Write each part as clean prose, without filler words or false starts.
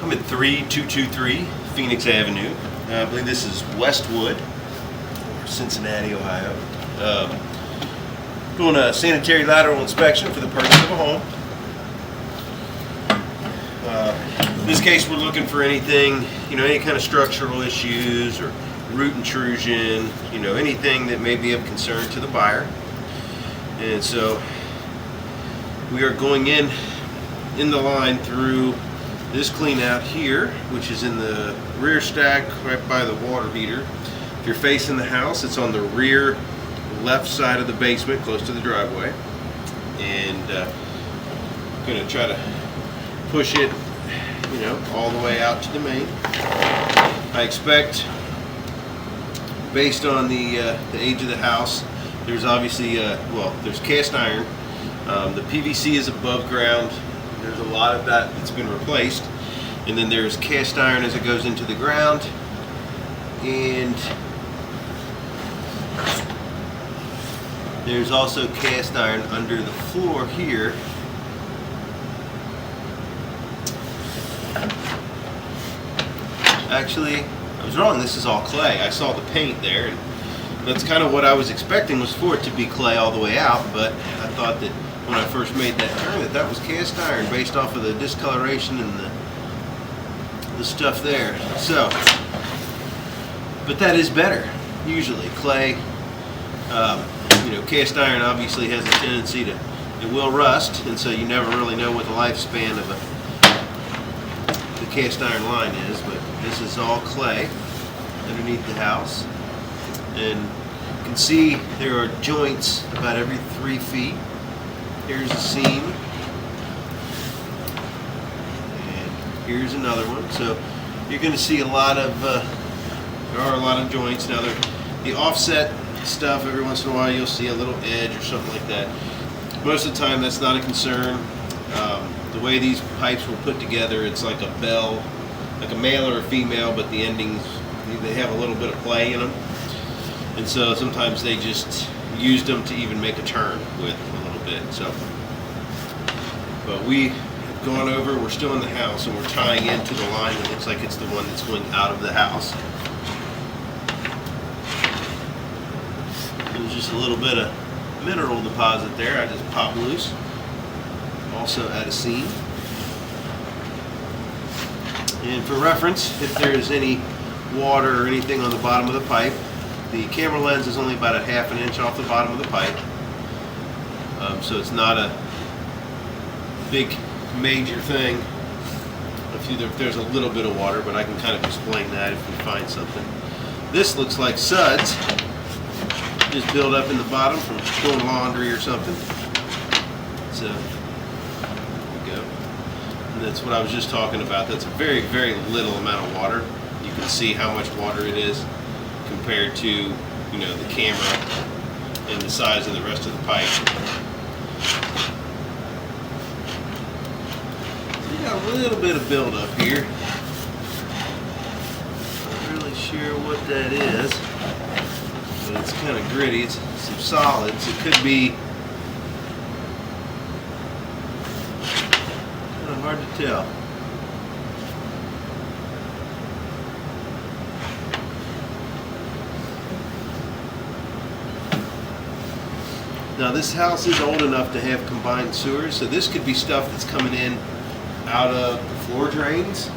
I'm at 3223 Phoenix Avenue. I believe this is Westwood, or Cincinnati, Ohio. Doing a sanitary lateral inspection for the purchase of a home. In this case, we're looking for anything, any kind of structural issues or root intrusion, anything that may be of concern to the buyer. And so we are going in the line through this clean out here, which is in the rear stack right by the water heater. If you're facing the house, it's on the rear left side of the basement, close to the driveway. And I'm going to try to push it, all the way out to the main. I expect, based on the age of the house, there's obviously, there's cast iron. The PVC is above ground. There's a lot of that that's been replaced. And then there's cast iron as it goes into the ground. And there's also cast iron under the floor here. Actually, I was wrong. This is all clay. I saw the paint there, and that's kind of what I was expecting, was for it to be clay all the way out, but I thought that when I first made that turn that was cast iron based off of the discoloration and the stuff there. So, but that is better, usually. Clay, cast iron obviously has a tendency to, it will rust, and so you never really know what the lifespan of the cast iron line is, but this is all clay underneath the house. And you can see there are joints about every 3 feet. Here's a seam, and here's another one. So you're going to see there are a lot of joints. Now the offset stuff, every once in a while you'll see a little edge or something like that. Most of the time that's not a concern. The way these pipes were put together, it's like a bell, like a male or a female, but the endings, they have a little bit of play in them. And so sometimes they just used them to even make a turn with a little bit. So, but we have gone over, we're still in the house, and we're tying into the line that looks like it's the one that's going out of the house. There's just a little bit of mineral deposit there. I just popped loose. Also at a seam. And for reference, if there's any water or anything on the bottom of the pipe, the camera lens is only about a ½ an inch off the bottom of the pipe. So it's not a big major thing if there's a little bit of water, but I can kind of explain that if we find something. This looks like suds just build up in the bottom from doing laundry or something. So there we go. And that's what I was just talking about. That's a very, very little amount of water. You can see how much water it is compared to, the camera and the size of the rest of the pipe. So you got a little bit of buildup here. Not really sure what that is, but it's kind of gritty. It's some solids. It could be kind of hard to tell. Now this house is old enough to have combined sewers, so this could be stuff that's coming in out of the floor drains.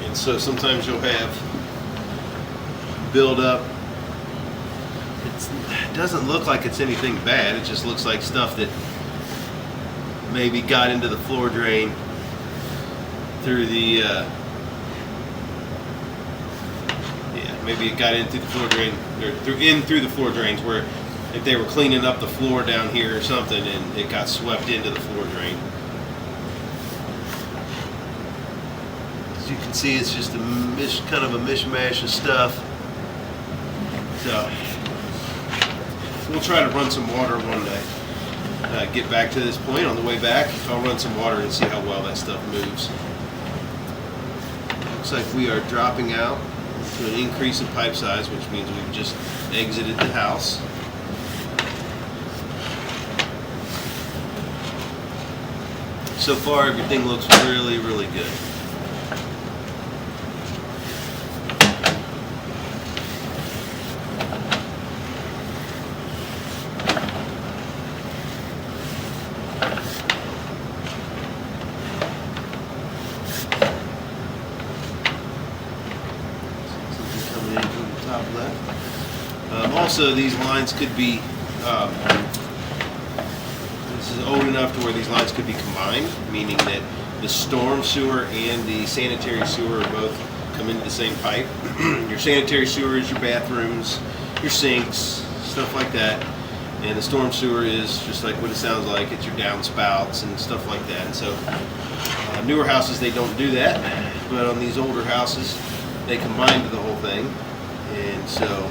And so sometimes you'll have buildup. It doesn't look like it's anything bad, it just looks like stuff that maybe got into the floor drain through the maybe it got in through the floor drain, or through the floor drains, where if they were cleaning up the floor down here or something and it got swept into the floor drain. As you can see, it's just kind of a mishmash of stuff. So we'll try to run some water one day. Get back to this point. On the way back, I'll run some water and see how well that stuff moves. Looks like we are dropping out to an increase in pipe size, which means we've just exited the house. So far, everything looks really, really good. Coming in from the top left. Also, these lines could be. This is old enough to where these lines could be combined, meaning that the storm sewer and the sanitary sewer are both come into the same pipe. Your sanitary sewer is your bathrooms, your sinks, stuff like that. And the storm sewer is just like what it sounds like. It's your downspouts and stuff like that. And so newer houses, they don't do that. But on these older houses, they combine the whole thing. And so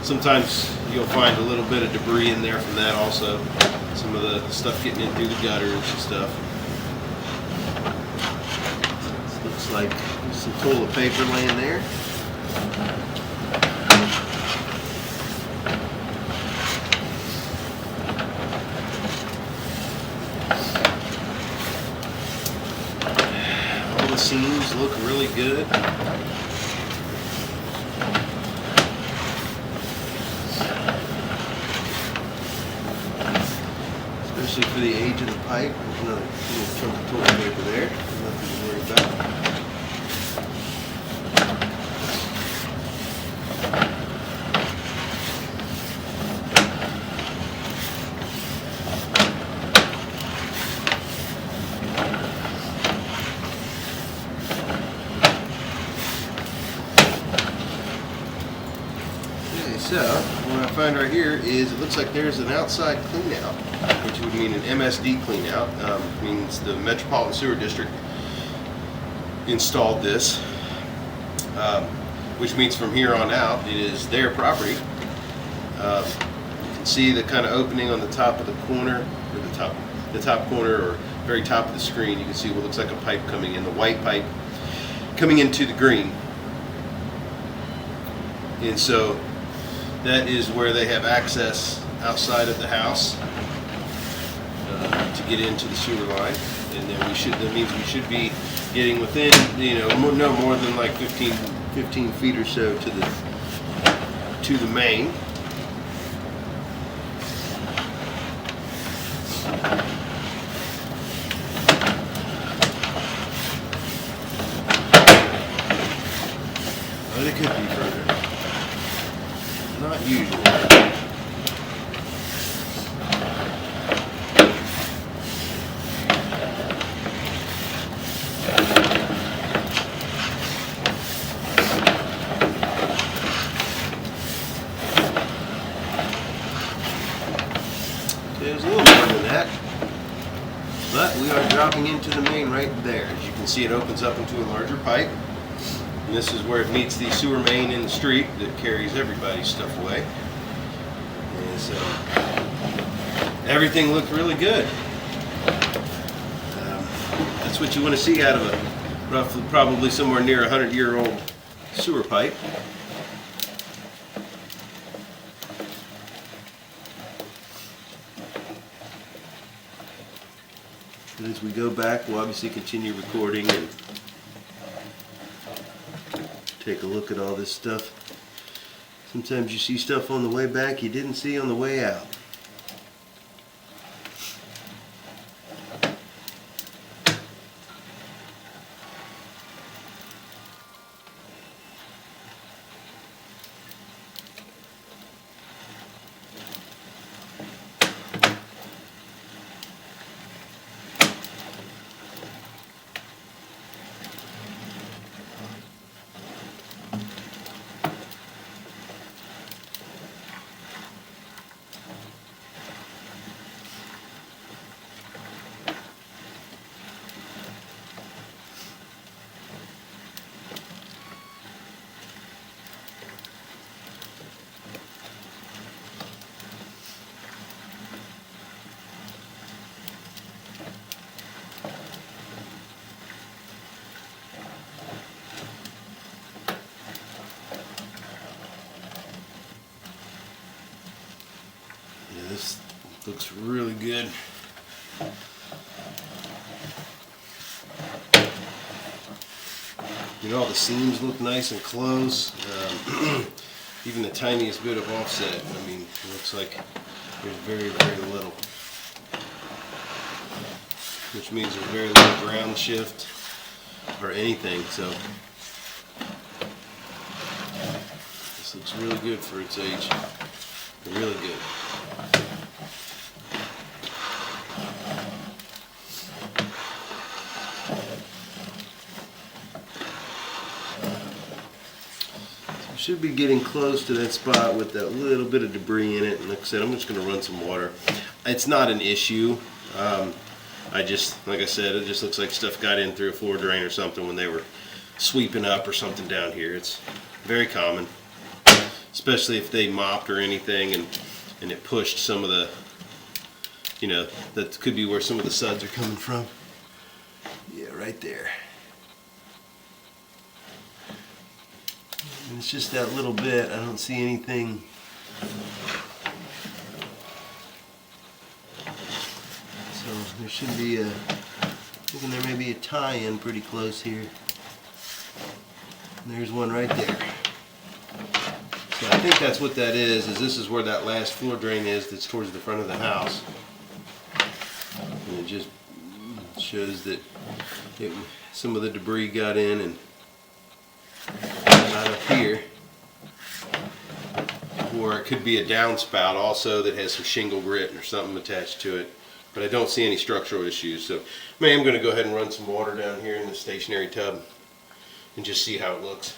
sometimes you'll find a little bit of debris in there from that also. Some of the stuff getting in through the gutters and stuff. This looks like there's some toilet paper laying there. All the seams look really good. Especially for the age of the pipe. There's another little chunk of toilet paper there. Nothing to worry about. Okay, so what I find right here is it looks like there's an outside clean out, which would mean an MSD clean out. Means the Metropolitan Sewer District installed this, which means from here on out it is their property. You can see the kind of opening on the top of the corner, or the top corner, or very top of the screen. You can see what looks like a pipe coming in, the white pipe coming into the green. And so that is where they have access outside of the house to get into the sewer line, and then that means we should be getting within, no more than like 15 feet or so to the main. But it could be further. Not usually. There's a little more than that, but we are dropping into the main right there. As you can see, it opens up into a larger pipe, and this is where it meets the sewer main in the street that carries everybody's stuff away. And so everything looked really good. That's what you want to see out of a probably somewhere near 100-year-old sewer pipe. And as we go back, we'll obviously continue recording and take a look at all this stuff. Sometimes you see stuff on the way back you didn't see on the way out. really good. You know, all the seams look nice and close. Even the tiniest bit of offset, I mean, it looks like there's very, very little. Which means there's very little ground shift or anything, so this looks really good for its age. Really good. Should be getting close to that spot with that little bit of debris in it, and like I said, I'm just going to run some water. It's not an issue. Like I said, it just looks like stuff got in through a floor drain or something when they were sweeping up or something down here. It's very common, especially if they mopped or anything and it pushed some of the, you know, that could be where some of the suds are coming from. Yeah, right there. And it's just that little bit. I don't see anything. So there should be a, I'm thinking there may be a tie-in pretty close here. And there's one right there. So I think that's what that is this is where that last floor drain is that's towards the front of the house. And it just shows that some of the debris got in and not up here, or it could be a downspout also that has some shingle grit or something attached to it, but I don't see any structural issues. So I am going to go ahead and run some water down here in the stationary tub and just see how it looks.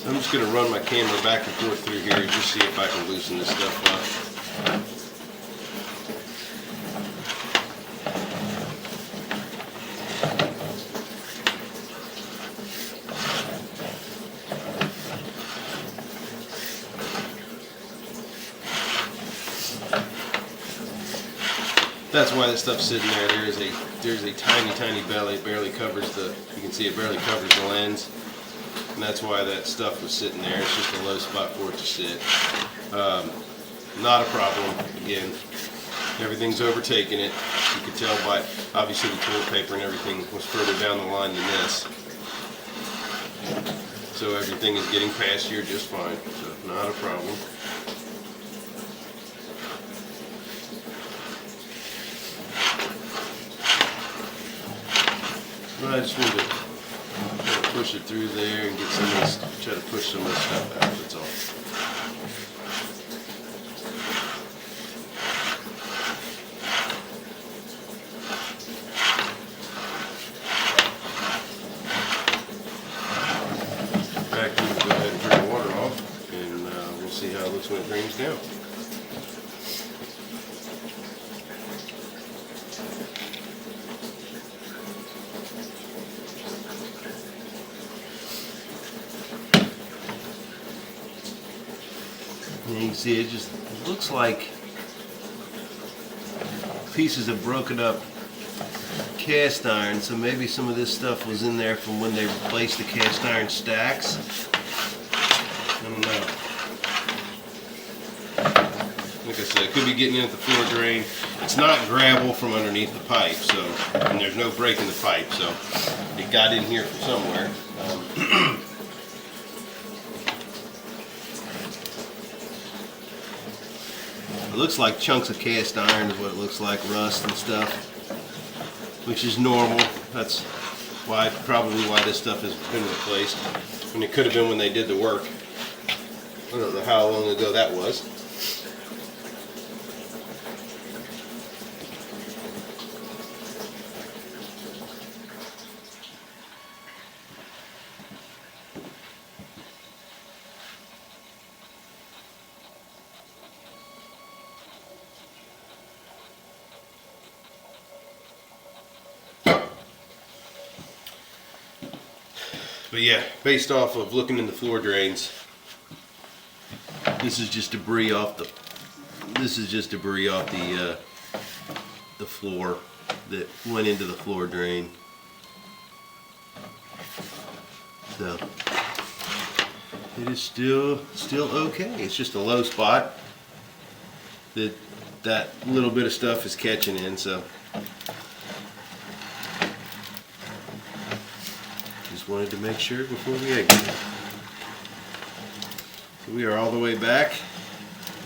I'm just going to run my camera back and forth through here and just see if I can loosen this stuff up. That's why this stuff's sitting there. There's a tiny belly. It barely covers the, you can see it barely covers the lens. And that's why that stuff was sitting there. It's just a low spot for it to sit. Not a problem. Again, everything's overtaking it. You can tell by, obviously the toilet paper and everything was further down the line than this. So everything is getting past here just fine. So not a problem. I just wanted to push it through there and get some of this, try to push some of this stuff out, that's all. Back, we can go ahead and turn the water off, and we'll see how it looks when it drains down. And you can see it just looks like pieces of broken up cast iron, so maybe some of this stuff was in there from when they replaced the cast iron stacks. I don't know. Like I said, it could be getting in at the floor drain. It's not gravel from underneath the pipe, so, and there's no break in the pipe, so it got in here from somewhere. It looks like chunks of cast iron is what it looks like, rust and stuff, which is normal. That's why, probably why this stuff has been replaced. And it could have been when they did the work. I don't know how long ago that was. But yeah, based off of looking in the floor drains, this is just debris off the. This is just debris off the floor that went into the floor drain. So it is still okay. It's just a low spot that little bit of stuff is catching in. So just wanted to make sure before we exit. So we are all the way back,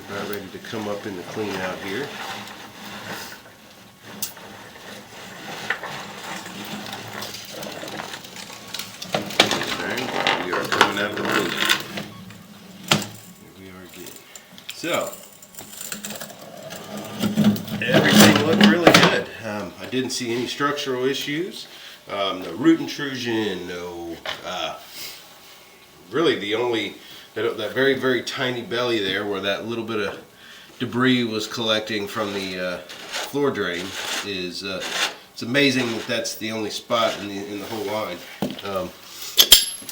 about ready to come up in the clean out here. We are coming out of the clean out. Here we are again. So everything looked really good. I didn't see any structural issues. No root intrusion. No. Really, the only that very tiny belly there, where that little bit of debris was collecting from the floor drain, is it's amazing that that's the only spot in the whole line.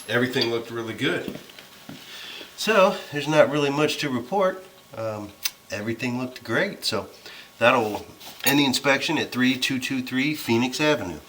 Everything looked really good. So there's not really much to report. Everything looked great. So that'll end the inspection at 3223 Phoenix Avenue.